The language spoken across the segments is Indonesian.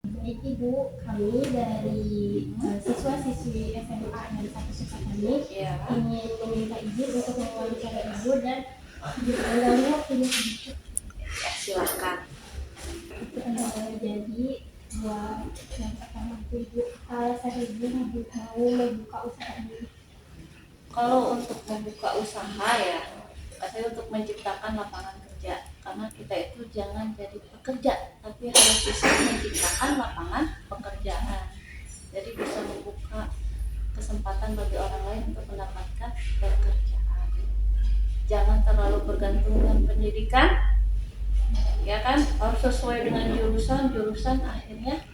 Baik Ibu, kami dari siswa-siswi SMA dari satu sekolah kami ingin meminta izin untuk mewawancara Ibu dan mengganggu waktunya sedikit. Ya, silahkan. Jadi buat yang pertama itu Ibu, alasan Ibu mau membuka usaha ini. Kalau untuk membuka usaha ya, katanya untuk menciptakan lapangan kerja. Karena kita itu jangan jadi pekerja, tapi harus bisa menciptakan lapangan pekerjaan. Jadi bisa membuka kesempatan bagi orang lain untuk mendapatkan pekerjaan. Jangan terlalu bergantung dengan pendidikan, ya kan? Harus sesuai dengan jurusan akhirnya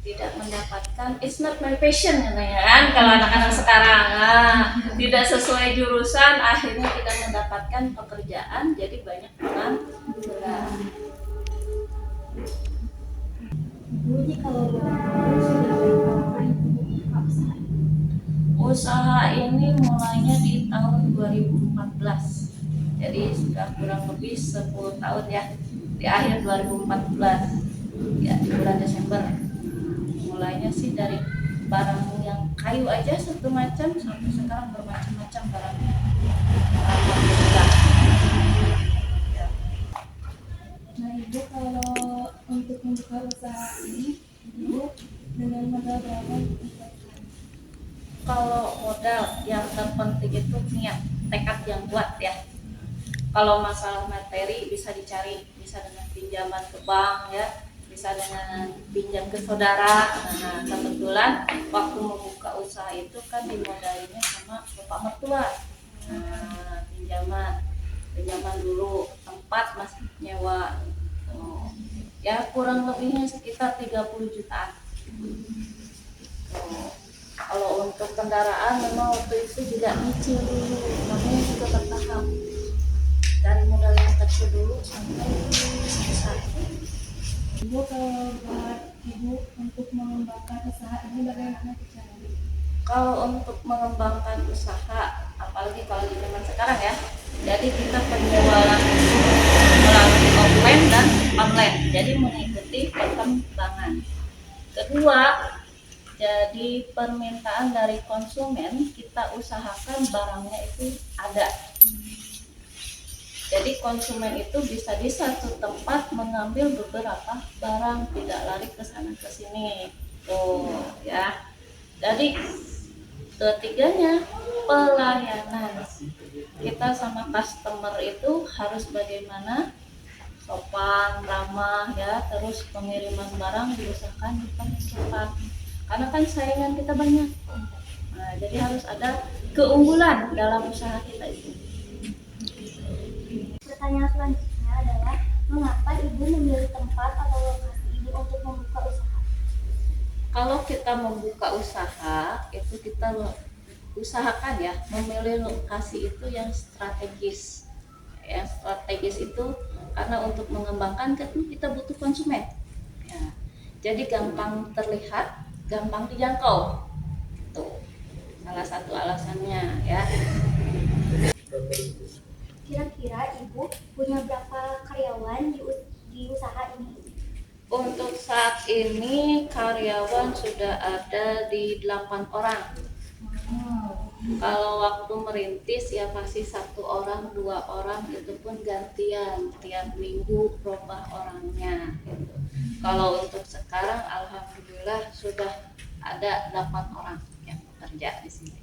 tidak mendapatkan, it's not my passion katanya kan, kalau anak-anak sekarang tidak sesuai jurusan akhirnya tidak mendapatkan pekerjaan, jadi banyak pengangguran. Ibu, kalau boleh sudah berapa lama Ibu membuka usaha? Usaha ini mulainya di tahun 2014, jadi sudah kurang lebih 10 tahun ya, di akhir 2014 ya, di bulan Desember. Mulainya sih dari barang yang kayu aja satu macam sampai sekarang bermacam-macam barangnya. Alhamdulillah. Ya. Nah Ibu, kalau untuk membuka usaha ini, Ibu dengan modal berapa Ibu? Kalau modal yang terpenting itu niat, tekad yang kuat ya. Kalau masalah materi bisa dicari, bisa dengan pinjaman ke bank ya, bisa dengan pinjam ke saudara. Nah, kebetulan waktu membuka usaha itu kan dimodalinya sama bapak mertua. Nah, pinjaman dulu, tempat masih nyewa. Oh, ya kurang lebihnya sekitar 30 jutaan. Oh, kalau untuk kendaraan memang waktu itu juga nyicil dulu, namanya juga bertahap. Dari modal yang kecil dulu sampai besar. Ibu, kalau buat Ibu untuk mengembangkan usaha ini bagaimana caranya? Kalau untuk mengembangkan usaha, apalagi kalau di zaman sekarang ya, jadi kita penjualan itu melalui offline dan online, jadi mengikuti perkembangan. Kedua, jadi permintaan dari konsumen, kita usahakan barangnya itu ada. Jadi konsumen itu bisa di satu tempat mengambil beberapa barang, tidak lari ke sana ke sini. Tuh, ya. Jadi ketiganya pelayanan. Kita sama customer itu harus bagaimana sopan, ramah ya, terus pengiriman barang diusahakan cepat. Karena kan saingan kita banyak. Nah, jadi harus ada keunggulan dalam usaha kita itu. Pertanyaan selanjutnya adalah, mengapa Ibu memilih tempat atau lokasi ini untuk membuka usaha? Kalau kita membuka usaha, itu kita usahakan ya memilih lokasi itu yang strategis. Ya, strategis itu karena untuk mengembangkan kan kita butuh konsumen. Ya, jadi gampang terlihat, gampang dijangkau. Tuh, salah satu alasannya ya. Kira-kira Ibu punya berapa karyawan di usaha ini? Untuk saat ini karyawan sudah ada di 8 orang. Kalau waktu merintis ya pasti 1 orang, 2 orang, itu pun gantian tiap minggu berubah orangnya. Gitu. Kalau untuk sekarang alhamdulillah sudah ada 8 orang yang bekerja di sini.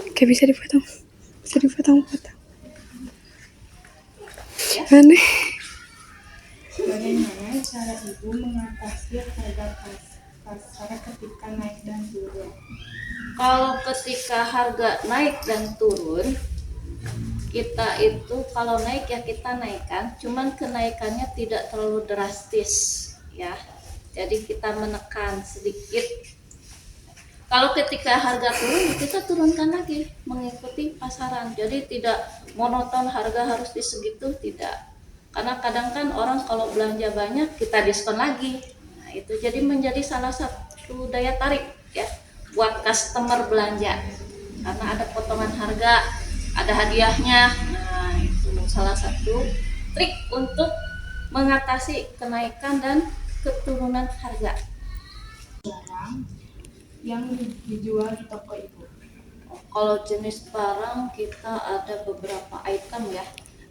Oke, bisa dipotong potong aneh. Bagaimana cara Ibu mengatasi harga pasar ketika naik dan turun? Kalau ketika harga naik dan turun, kita itu kalau naik ya kita naikkan, cuman kenaikannya tidak terlalu drastis ya. Jadi kita menekan sedikit. Kalau ketika harga turun, kita turunkan lagi mengikuti pasaran. Jadi tidak monoton harga harus di segitu, tidak. Karena kadang kan orang kalau belanja banyak kita diskon lagi. Nah, itu jadi menjadi salah satu daya tarik ya buat customer belanja, karena ada potongan harga, ada hadiahnya. Nah, itu salah satu trik untuk mengatasi kenaikan dan keturunan harga. Yang dijual di toko ibu. Kalau jenis barang kita ada beberapa item ya,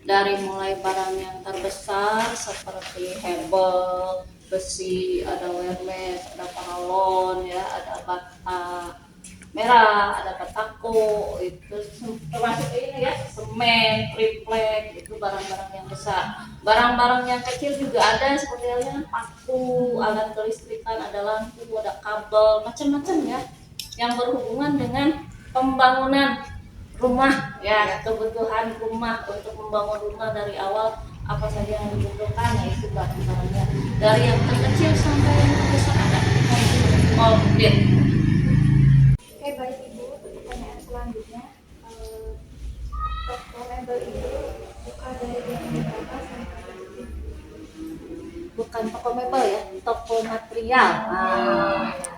dari mulai barang yang terbesar seperti hebel, besi, ada wireless, ada paralon ya, ada bata merah, ada batako, itu termasuk ini ya, semen, triplek, itu barang-barang yang besar. Barang-barang yang kecil juga ada seperti halnya paku, alat kelistrikan, ada lampu, ada kabel, macam-macam ya, yang berhubungan dengan pembangunan rumah ya, kebutuhan rumah untuk membangun rumah dari awal apa saja yang dibutuhkan, ya itu barang-barangnya dari yang terkecil sampai yang terbesar ada komplit. Oke, baik ibu. Pertanyaan selanjutnya, toko mebel ibu buka dari jam berapa sampai Bukan toko mebel ya, toko material.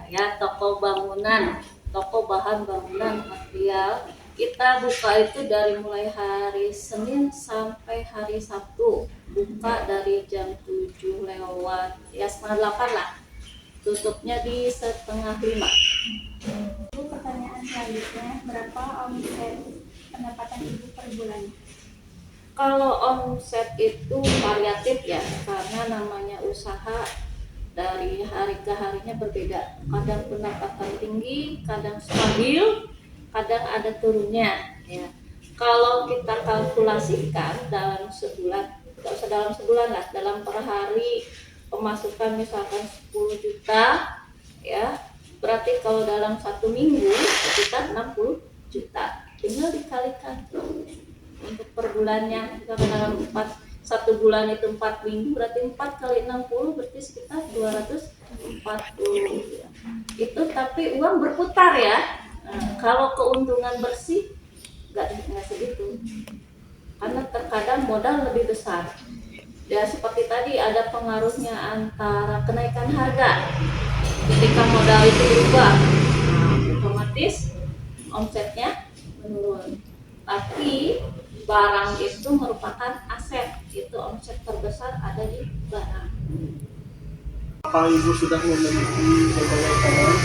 Ya, toko bangunan, toko bahan bangunan material. Kita buka itu dari mulai hari Senin sampai hari Sabtu. Buka dari jam 7 lewat ya setengah 8 lah. Tutupnya di setengah 5. Ibu, pertanyaan selanjutnya, berapa omset pendapatan ibu per bulan? Kalau omset itu variatif ya, karena namanya usaha dari hari ke harinya berbeda. Kadang pendapatan tinggi, kadang stabil, kadang ada turunnya. Ya. Kalau kita kalkulasikan dalam sebulan, tidak usah dalam sebulan lah, dalam per hari pemasukan misalkan 10 juta, ya berarti kalau dalam 1 minggu sekitar 60 juta. Tinggal dikalikan untuk per bulannya, dalam 1 bulan itu 4 minggu, berarti 4 kali 60 berarti sekitar 240 ya. Itu tapi uang berputar ya. Kalau keuntungan bersih nggak segitu, karena terkadang modal lebih besar ya, seperti tadi ada pengaruhnya antara kenaikan harga. Ketika modal itu berubah, otomatis omsetnya menurun. Tapi barang itu merupakan aset, itu omset terbesar ada di barang. Apa ibu sudah memiliki berbagai cabang?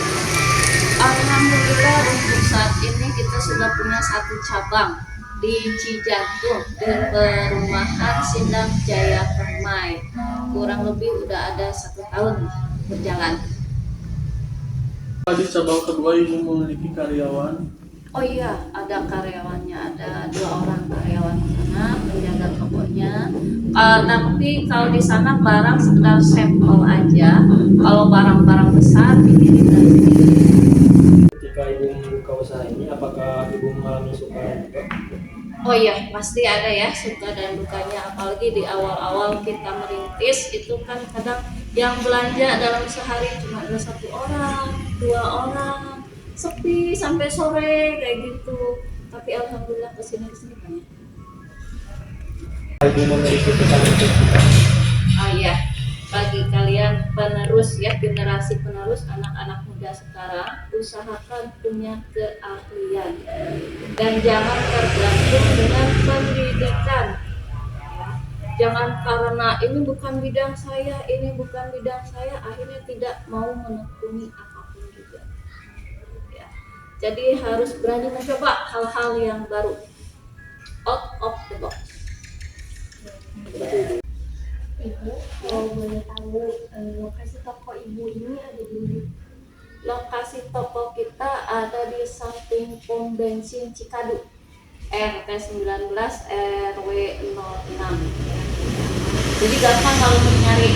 Alhamdulillah untuk saat ini kita sudah punya 1 cabang di Cijantung di perumahan Sindang Jaya Permai. Kurang lebih udah ada 1 tahun berjalan. Di cabang kedua ibu memiliki karyawan. Oh iya, ada karyawannya, ada 2 orang karyawan di sana penjaga tokonya. Tapi kalau di sana barang sekedar sampel aja. Kalau barang-barang besar dikirim dari sini. Ketika ibu membuka usaha ini, apakah ibu mengalami suka juga? Oh iya, pasti ada ya suka dan dukanya. Apalagi di awal-awal kita merintis itu kan kadang yang belanja dalam sehari cuma ada 1 orang, 2 orang, sepi sampai sore kayak gitu. Tapi alhamdulillah kesini banyak. Ibu memiliki cita-cita. Iya, bagi kalian penerus ya, generasi penerus anak-anak muda sekarang, usahakan punya keahlian dan jangan tergantung dengan pendidikan. Jangan karena ini bukan bidang saya, akhirnya tidak mau menekuni apapun juga. Ya. Jadi harus berani mencoba hal-hal yang baru, out of the box. Ibu, kalau boleh tahu lokasi toko ibu ini ada di mana? Lokasi toko kita ada di samping pom bensin Cikadu, RT 19 RW 06. Jadi gampang kalau mau nyari.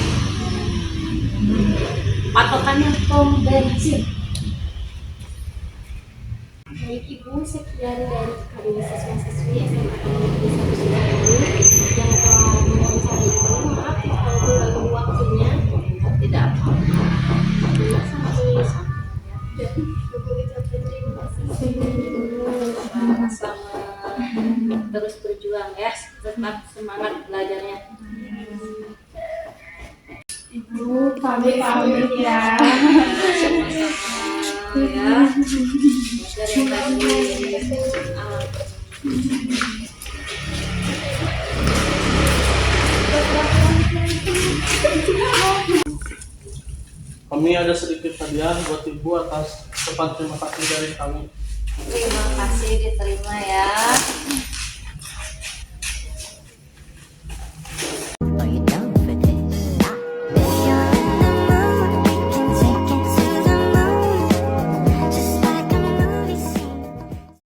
Patokannya pom bensin. Baik ibu, sekian dari kami siswa-siswi SMA Negeri 1 Sukabumi yang telah mewawancara ibu. Maaf kalau mengganggu waktunya. Tidak apa-apa. Ibu ucapkan terima kasih. Sama terus berjuang ya, tetap semangat belajarnya. Ibu, kami pamit ya. Sama-sama. ya. Dari Kami ada sedikit hadiah buat ibu atas ucapan terima kasih dari kami. terima kasih diterima ya.